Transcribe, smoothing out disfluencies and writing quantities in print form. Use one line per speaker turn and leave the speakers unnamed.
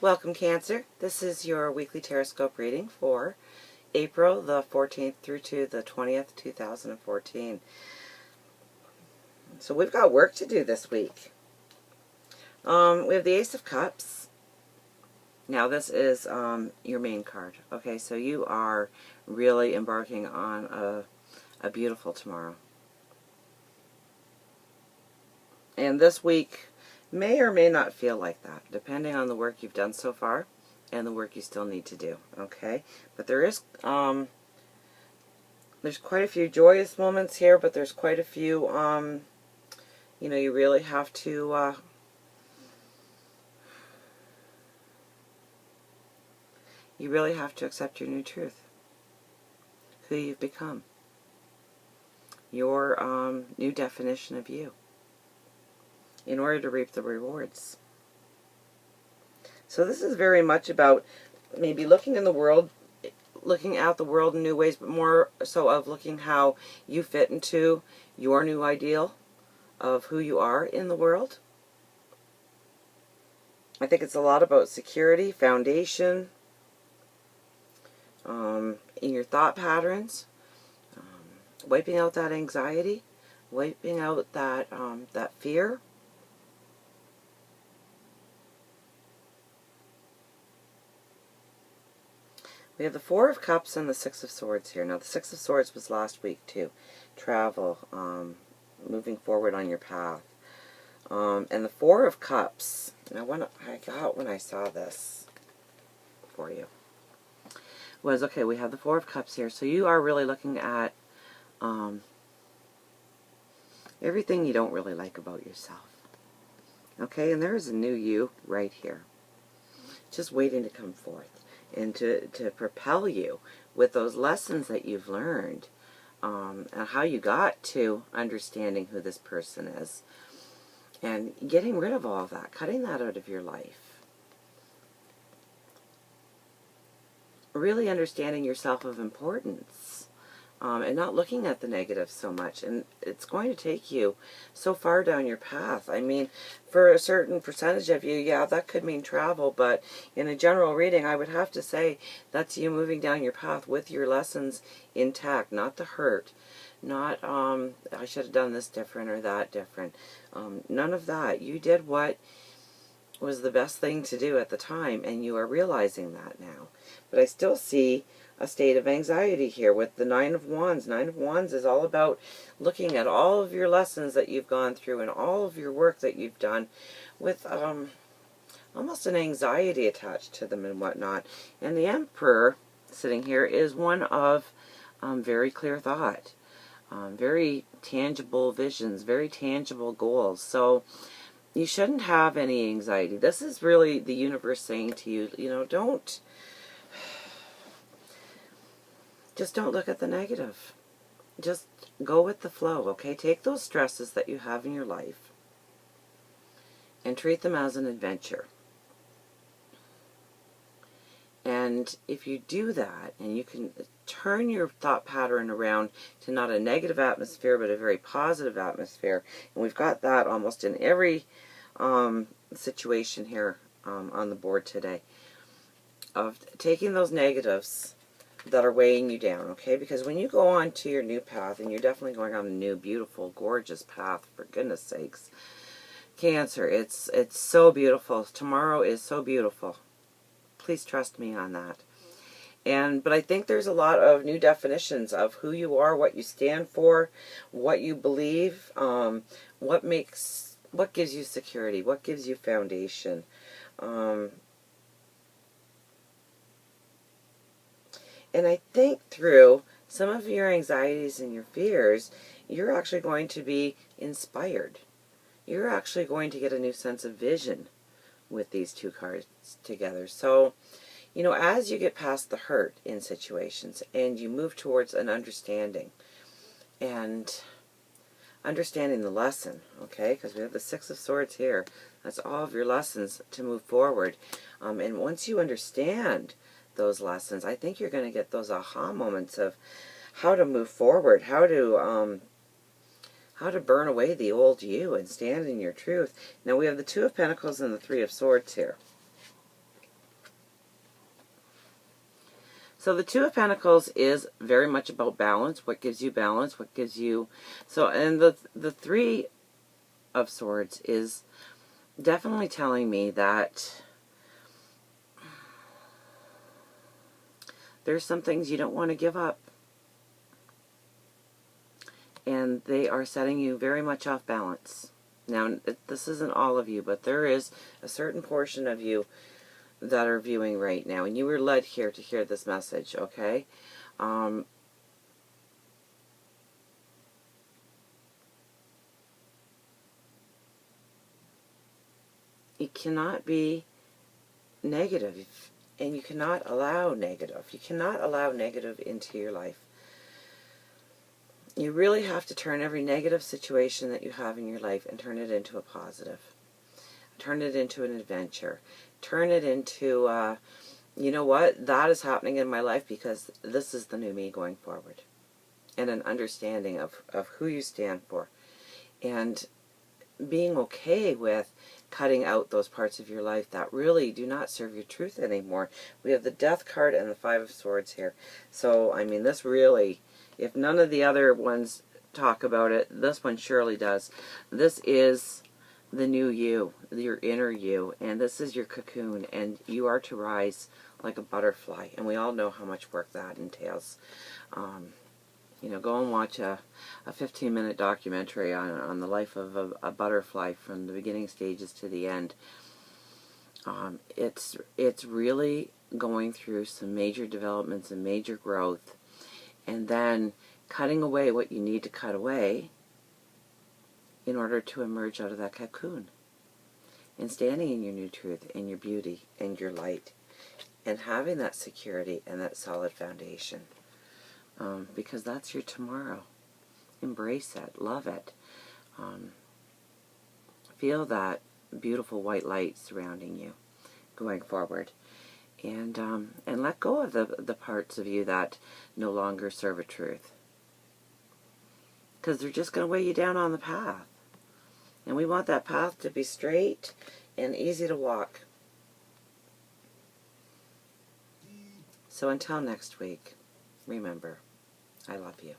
Welcome, Cancer. This is your weekly Taroscope reading for April the 14th through to the 20th, 2014. So we've got work to do this week. We have the Ace of Cups. Now this is your main card. Okay, so you are really embarking on a beautiful tomorrow. And this week may or may not feel like that, depending on the work you've done so far and the work you still need to do, okay? But there's quite a few joyous moments here, but there's quite a few, you know, you really have to, accept your new truth, who you've become, your new definition of you, in order to reap the rewards. So this is very much about maybe looking at the world in new ways, but more so of looking how you fit into your new ideal of who you are in the world. I think it's a lot about security, foundation, in your thought patterns, wiping out that anxiety, wiping out that fear. We have the Four of Cups and the Six of Swords here. Now, the Six of Swords was last week, too. Travel, moving forward on your path. And the Four of Cups, now when I saw this for you, was, okay, we have the Four of Cups here. So you are really looking at everything you don't really like about yourself. Okay, and there is a new you right here, just waiting to come forth and to propel you with those lessons that you've learned, and how you got to understanding who this person is, and getting rid of all of that, cutting that out of your life. Really understanding yourself of importance, and not looking at the negative so much. And it's going to take you so far down your path. I mean, for a certain percentage of you, yeah, that could mean travel, but in a general reading, I would have to say that's you moving down your path with your lessons intact, not the hurt, not, I should have done this different or that different. None of that. You did what was the best thing to do at the time, and you are realizing that now. But I still see a state of anxiety here with the Nine of Wands. Nine of Wands is all about looking at all of your lessons that you've gone through and all of your work that you've done with almost an anxiety attached to them and whatnot. And the Emperor sitting here is one of very clear thought, very tangible visions, very tangible goals. So you shouldn't have any anxiety. This is really the universe saying to you, you know, just don't look at the negative. Just go with the flow, okay? Take those stresses that you have in your life and treat them as an adventure. And if you do that, and you can turn your thought pattern around to not a negative atmosphere, but a very positive atmosphere, and we've got that almost in every situation here on the board today, of taking those negatives that are weighing you down, okay? Because when you go on to your new path, and you're definitely going on a new, beautiful, gorgeous path, for goodness sakes, Cancer, it's so beautiful. Tomorrow is so beautiful. Please trust me on that. But I think there's a lot of new definitions of who you are, what you stand for, what you believe, what gives you security, what gives you foundation. And I think through some of your anxieties and your fears, you're actually going to be inspired. You're actually going to get a new sense of vision with these two cards together. So, you know, as you get past the hurt in situations and you move towards an understanding and understanding the lesson, okay, because we have the Six of Swords here. That's all of your lessons to move forward. And once you understand those lessons, I think you're going to get those aha moments of how to move forward, how to burn away the old you and stand in your truth. Now we have the Two of Pentacles and the Three of Swords here. So the Two of Pentacles is very much about balance. What gives you balance? What gives you... So, and the Three of Swords is definitely telling me that there's some things you don't want to give up. And they are setting you very much off balance. Now, this isn't all of you, but there is a certain portion of you that are viewing right now, and you were led here to hear this message, okay? You cannot be negative, and you cannot allow negative. You cannot allow negative into your life. You really have to turn every negative situation that you have in your life and turn it into a positive. Turn it into an adventure. Turn it into, you know what, that is happening in my life because this is the new me going forward. And an understanding of who you stand for. And being okay with cutting out those parts of your life that really do not serve your truth anymore. We have the Death card and the Five of Swords here. So, I mean, this really, if none of the other ones talk about it, this one surely does. This is the new you, your inner you, and this is your cocoon, and you are to rise like a butterfly, and we all know how much work that entails. You know, go and watch a 15-minute documentary on the life of a butterfly from the beginning stages to the end. It's really going through some major developments and major growth, and then cutting away what you need to cut away in order to emerge out of that cocoon and standing in your new truth and your beauty and your light and having that security and that solid foundation. Because that's your tomorrow. Embrace it. Love it. Feel that beautiful white light surrounding you going forward. And let go of the parts of you that no longer serve a truth. Because they're just going to weigh you down on the path. And we want that path to be straight and easy to walk. So until next week, remember, I love you.